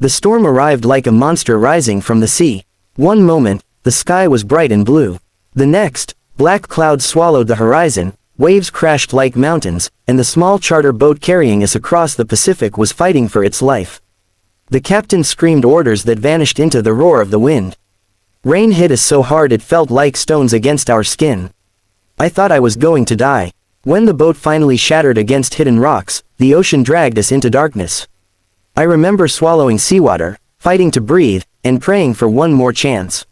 The storm arrived like a monster rising from the sea. One moment, the sky was bright and blue. The next, black clouds swallowed the horizon, waves crashed like mountains, and the small charter boat carrying us across the Pacific was fighting for its life. The captain screamed orders that vanished into the roar of the wind. Rain hit us so hard it felt like stones against our skin. I thought I was going to die. When the boat finally shattered against hidden rocks, the ocean dragged us into darkness. I remember swallowing seawater, fighting to breathe, and praying for one more chance.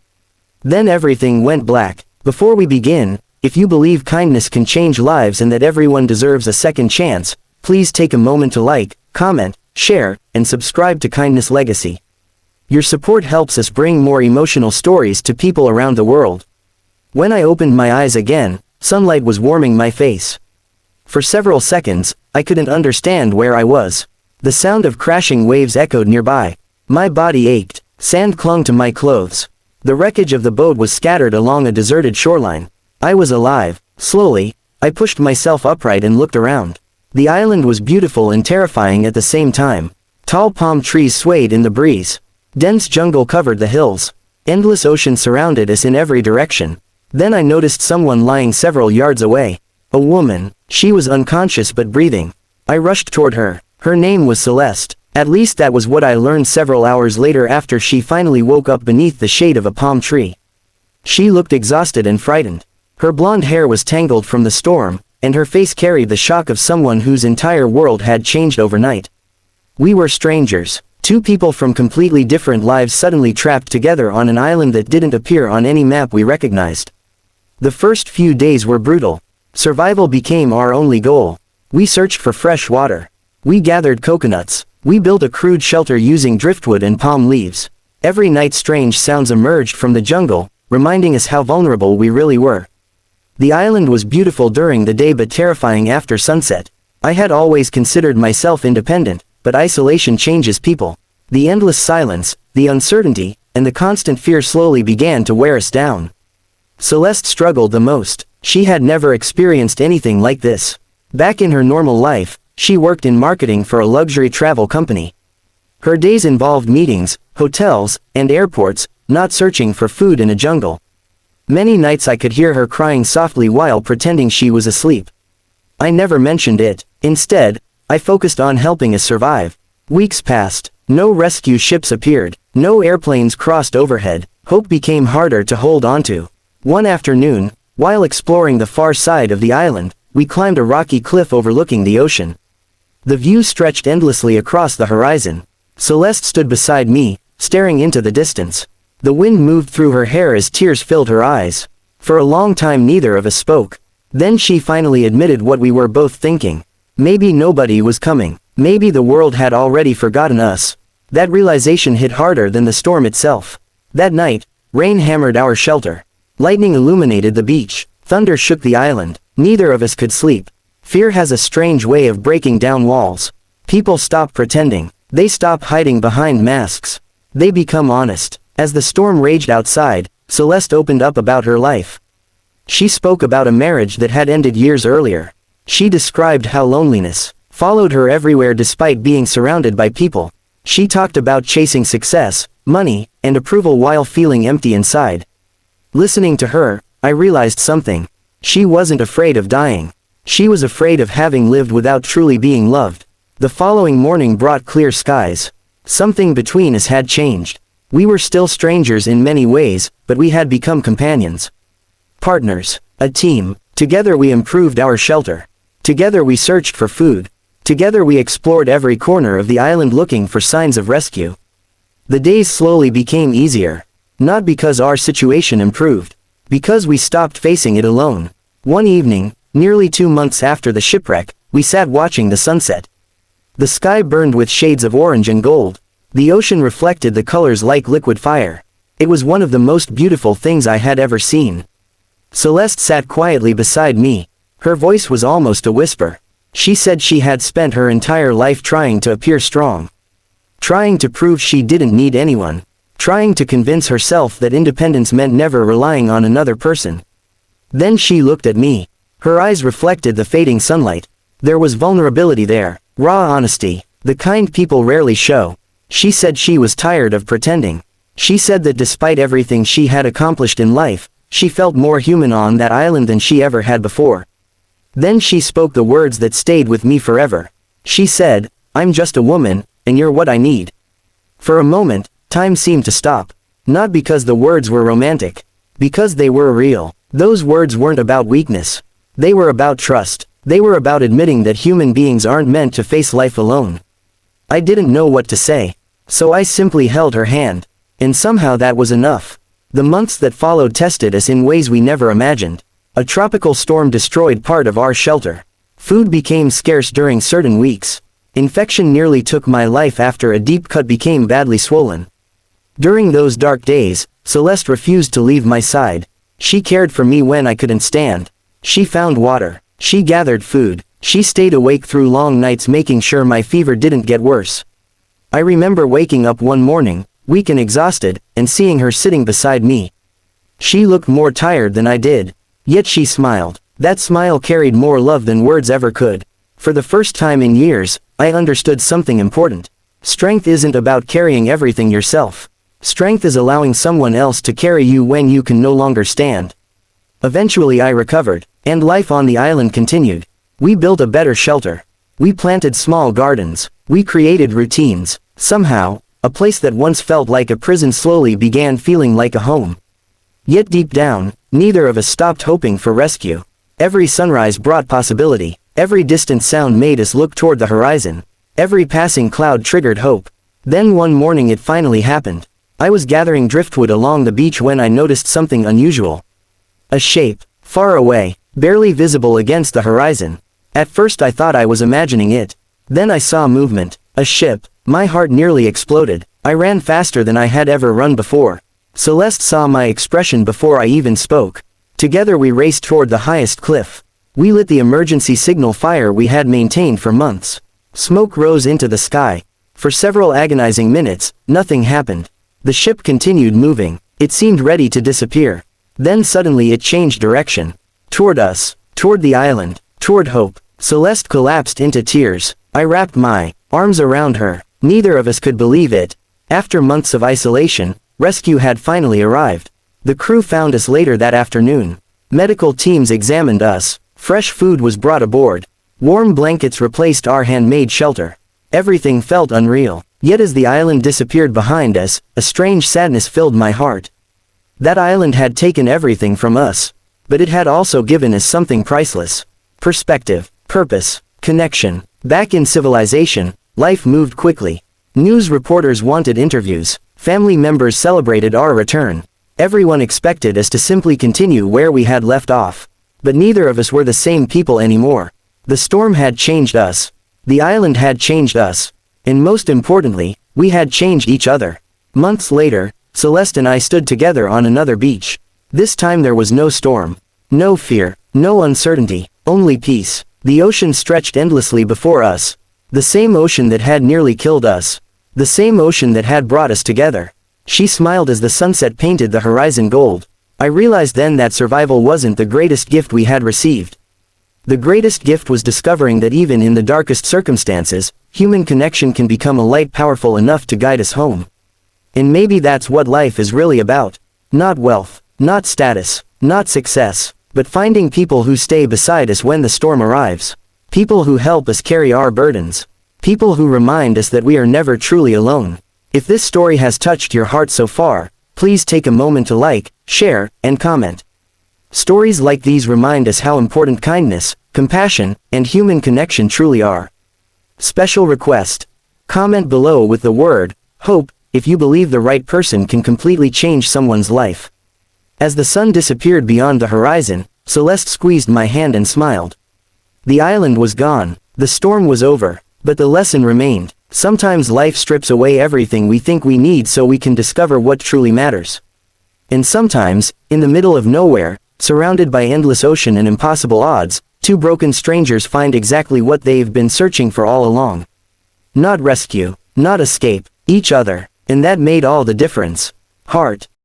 Then everything went black. Before we begin, if you believe kindness can change lives and that everyone deserves a second chance, please take a moment to like, comment, share, and subscribe to Kindness Legacy. Your support helps us bring more emotional stories to people around the world. When I opened my eyes again, sunlight was warming my face. For several seconds, I couldn't understand where I was. The sound of crashing waves echoed nearby. My body ached, sand clung to my clothes. The wreckage of the boat was scattered along a deserted shoreline. I was alive. Slowly, I pushed myself upright and looked around. The island was beautiful and terrifying at the same time. Tall palm trees swayed in the breeze. Dense jungle covered the hills. Endless ocean surrounded us in every direction. Then I noticed someone lying several yards away. A woman. She was unconscious but breathing. I rushed toward her. Her name was Celeste. At least that was what I learned several hours later after she finally woke up beneath the shade of a palm tree. She looked exhausted and frightened. Her blonde hair was tangled from the storm, and her face carried the shock of someone whose entire world had changed overnight. We were strangers. Two people from completely different lives suddenly trapped together on an island that didn't appear on any map we recognized. The first few days were brutal. Survival became our only goal. We searched for fresh water. We gathered coconuts. We built a crude shelter using driftwood and palm leaves. Every night strange sounds emerged from the jungle, reminding us how vulnerable we really were. The island was beautiful during the day but terrifying after sunset. I had always considered myself independent, but isolation changes people. The endless silence, the uncertainty, and the constant fear slowly began to wear us down. Celeste struggled the most. She had never experienced anything like this. Back in her normal life, she worked in marketing for a luxury travel company. Her days involved meetings, hotels, and airports, not searching for food in a jungle. Many nights I could hear her crying softly while pretending she was asleep. I never mentioned it. Instead, I focused on helping us survive. Weeks passed. No rescue ships appeared. No airplanes crossed overhead. Hope became harder to hold onto. One afternoon, while exploring the far side of the island, we climbed a rocky cliff overlooking the ocean. The view stretched endlessly across the horizon. Celeste stood beside me, staring into the distance. The wind moved through her hair as tears filled her eyes. For a long time neither of us spoke. Then she finally admitted what we were both thinking. Maybe nobody was coming. Maybe the world had already forgotten us. That realization hit harder than the storm itself. That night, rain hammered our shelter. Lightning illuminated the beach. Thunder shook the island. Neither of us could sleep. Fear has a strange way of breaking down walls. People stop pretending. They stop hiding behind masks. They become honest. As the storm raged outside, Celeste opened up about her life. She spoke about a marriage that had ended years earlier. She described how loneliness followed her everywhere despite being surrounded by people. She talked about chasing success, money, and approval while feeling empty inside. Listening to her, I realized something. She wasn't afraid of dying. She was afraid of having lived without truly being loved. The following morning brought clear skies. Something between us had changed. We were still strangers in many ways, but we had become companions. Partners. A team. Together we improved our shelter. Together we searched for food. Together we explored every corner of the island looking for signs of rescue. The days slowly became easier. Not because our situation improved. Because we stopped facing it alone. One evening, nearly 2 months after the shipwreck, we sat watching the sunset. The sky burned with shades of orange and gold. The ocean reflected the colors like liquid fire. It was one of the most beautiful things I had ever seen. Celeste sat quietly beside me. Her voice was almost a whisper. She said she had spent her entire life trying to appear strong. Trying to prove she didn't need anyone. Trying to convince herself that independence meant never relying on another person. Then she looked at me. Her eyes reflected the fading sunlight. There was vulnerability there, raw honesty, the kind people rarely show. She said she was tired of pretending. She said that despite everything she had accomplished in life, she felt more human on that island than she ever had before. Then she spoke the words that stayed with me forever. She said, "I'm just a woman, and you're what I need." For a moment, time seemed to stop. Not because the words were romantic. Because they were real. Those words weren't about weakness. They were about trust. They were about admitting that human beings aren't meant to face life alone. I didn't know what to say. So I simply held her hand. And somehow that was enough. The months that followed tested us in ways we never imagined. A tropical storm destroyed part of our shelter. Food became scarce during certain weeks. Infection nearly took my life after a deep cut became badly swollen. During those dark days, Celeste refused to leave my side. She cared for me when I couldn't stand. She found water. She gathered food. She stayed awake through long nights making sure my fever didn't get worse. I remember waking up one morning, weak and exhausted, and seeing her sitting beside me. She looked more tired than I did. Yet she smiled. That smile carried more love than words ever could. For the first time in years, I understood something important. Strength isn't about carrying everything yourself. Strength is allowing someone else to carry you when you can no longer stand. Eventually I recovered, and life on the island continued. We built a better shelter. We planted small gardens. We created routines. Somehow, a place that once felt like a prison slowly began feeling like a home. Yet deep down, neither of us stopped hoping for rescue. Every sunrise brought possibility. Every distant sound made us look toward the horizon. Every passing cloud triggered hope. Then one morning it finally happened. I was gathering driftwood along the beach when I noticed something unusual. A shape, far away, barely visible against the horizon. At first I thought I was imagining it. Then I saw movement. A ship. My heart nearly exploded. I ran faster than I had ever run before. Celeste saw my expression before I even spoke. Together we raced toward the highest cliff. We lit the emergency signal fire we had maintained for months. Smoke rose into the sky. For several agonizing minutes, nothing happened. The ship continued moving. It seemed ready to disappear. Then suddenly it changed direction. Toward us. Toward the island. Toward hope. Celeste collapsed into tears. I wrapped my arms around her. Neither of us could believe it. After months of isolation, rescue had finally arrived. The crew found us later that afternoon. Medical teams examined us. Fresh food was brought aboard. Warm blankets replaced our handmade shelter. Everything felt unreal. Yet as the island disappeared behind us, a strange sadness filled my heart. That island had taken everything from us. But it had also given us something priceless. Perspective, purpose, connection. Back in civilization, life moved quickly. News reporters wanted interviews. Family members celebrated our return. Everyone expected us to simply continue where we had left off. But neither of us were the same people anymore. The storm had changed us. The island had changed us. And most importantly, we had changed each other. Months later, Celeste and I stood together on another beach. This time there was no storm. No fear. No uncertainty. Only peace. The ocean stretched endlessly before us. The same ocean that had nearly killed us. The same ocean that had brought us together. She smiled as the sunset painted the horizon gold. I realized then that survival wasn't the greatest gift we had received. The greatest gift was discovering that even in the darkest circumstances, human connection can become a light powerful enough to guide us home. And maybe that's what life is really about. Not wealth, not status, not success, but finding people who stay beside us when the storm arrives. People who help us carry our burdens. People who remind us that we are never truly alone. If this story has touched your heart so far, please take a moment to like, share, and comment. Stories like these remind us how important kindness, compassion, and human connection truly are. Special request. Comment below with the word, hope, if you believe the right person can completely change someone's life. As the sun disappeared beyond the horizon, Celeste squeezed my hand and smiled. The island was gone, the storm was over, but the lesson remained. Sometimes life strips away everything we think we need so we can discover what truly matters. And sometimes, in the middle of nowhere, surrounded by endless ocean and impossible odds, two broken strangers find exactly what they've been searching for all along. Not rescue, not escape, each other, and that made all the difference. Heart.